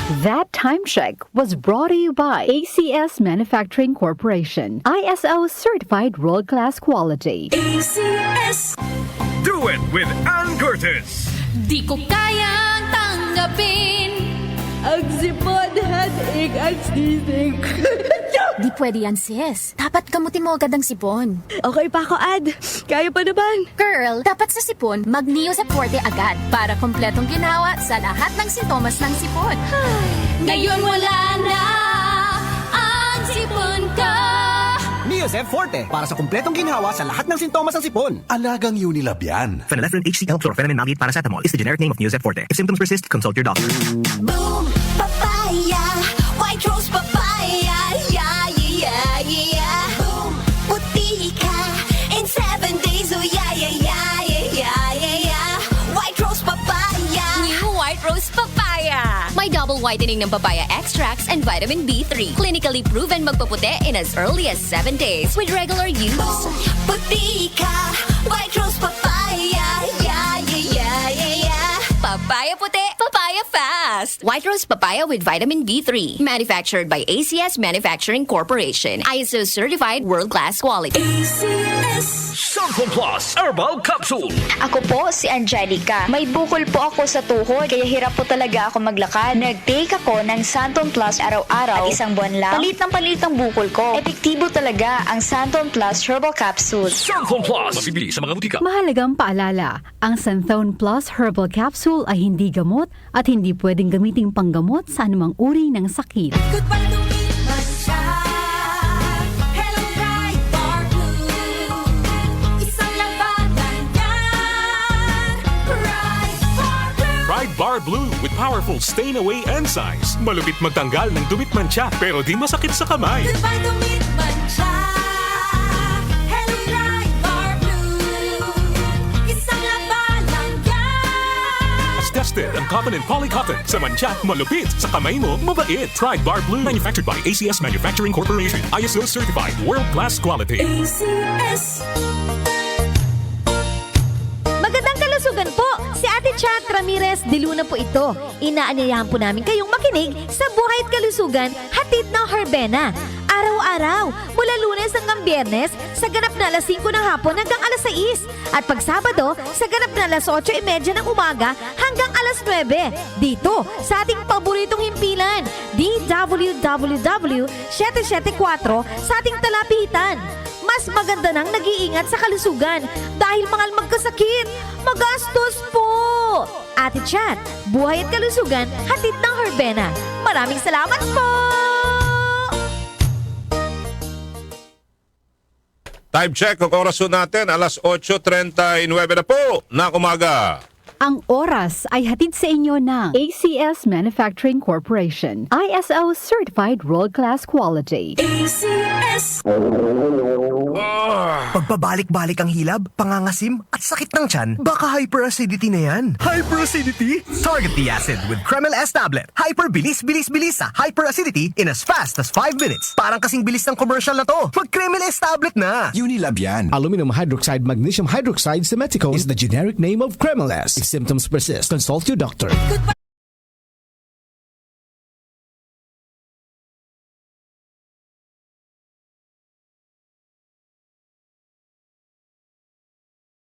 That time check was brought to you by ACS Manufacturing Corporation, ISO certified world-class quality. ACS. Do it with Ann Curtis. Di ko kayang tanggapin Ang sipon, headache, at sneezing. Di pwede yan, sis. Dapat gamutin mo agad ang sipon. Okay pa ako, Ad. Kaya pa naman. Girl, dapat sa sipon, mag-Neosep Forte agad para kompletong ginawa sa lahat ng sintomas ng sipon. Ngayon wala na ang sipon ko. Neosep Forte para sa kumpletong ginhawa sa lahat ng sintomas ng sipon. Alagang Unilab yan. Phenylephrine HCl chlorphenemate maleate paracetamol is the generic name of Neosep Forte. If symptoms persist, consult your doctor. Boom, papaya, white rose papaya, yeah, yeah, yeah. Boom, puti ka in 7 days, oh yeah, yeah, yeah, yeah, yeah, yeah. White rose papaya. New White Rose Papaya. May double whitening ng papaya extracts and vitamin B3. Clinically proven magpaputi in as early as 7 days with regular use. Boom, puti ka, white rose papaya, yeah, yeah, yeah, yeah, yeah. Papaya puti, papaya fast. White Rose Papaya with vitamin B3. Manufactured by ACS Manufacturing Corporation. ISO certified world-class quality. ACS. Santon Plus Herbal Capsule. Ako po si Angelica. May bukol po ako sa tuhod, kaya hirap po talaga ako maglakad. Nag-take ako ng Santon Plus araw-araw at isang buwan lang. Palit ang bukol ko. Epektibo talaga ang Santon Plus Herbal Capsule. Santon Plus. Mabibili sa mga butika. Mahalagang paalala, ang Santhone Plus Herbal Capsule ay hindi gamot at hindi pwedeng gamiting panggamot sa anumang uri ng sakit. Goodbye to me, Masha. Hello, bright bar blue. Isang labanan yan. Bright bar blue. Pride Bar Blue with powerful stain-away enzymes. Malupit magtanggal ng dumit mancha pero di masakit sa kamay. Goodbye to me, Masha. Hello, bright bar blue. Isang labanan yan. As tested ang cotton and polycotton. Sa mancha, malupit. Sa kamay mo, mabait. Pride Bar Blue. Manufactured by ACS Manufacturing Corporation. ISO certified. World-class quality. ACS. Magandang kalusugan po! Si Ate Chat Ramirez de Luna po ito. Inaanyayahan po namin kayong makinig sa Buhay at Kalusugan, hatid ng Herbena. Araw-araw, mula Lunes hanggang Biyernes, sa ganap na alas 5 ng hapon hanggang alas 6. At pag Sabado, sa ganap na alas 8:30 ng umaga hanggang alas 9. Dito, sa ating paboritong himpilan, DWWW 774 sa ating talapitan. Mas maganda nang nag-iingat sa kalusugan dahil mahal magkasakit. Magastos po! Ate Chat, Buhay at Kalusugan, hatid ng Herbena. Maraming salamat po! Time check, ang oras po natin, alas 8:39 na po na umaga. Ang oras ay hatid sa inyo ng ACS Manufacturing Corporation, ISO certified world-class quality. ACS. Pagpabalik-balik ang hilab, pangangasim at sakit ng tiyan, baka hyperacidity na yan. Hyperacidity? Target the acid with Kremel S tablet. Hyper bilis sa hyperacidity in as fast as 5 minutes. Parang kasing bilis ng commercial na to. Mag Kremel S tablet na. Unilab yan. Aluminum hydroxide magnesium hydroxide simethicone is the generic name of Kremel S. If symptoms persist, consult your doctor. Goodbye.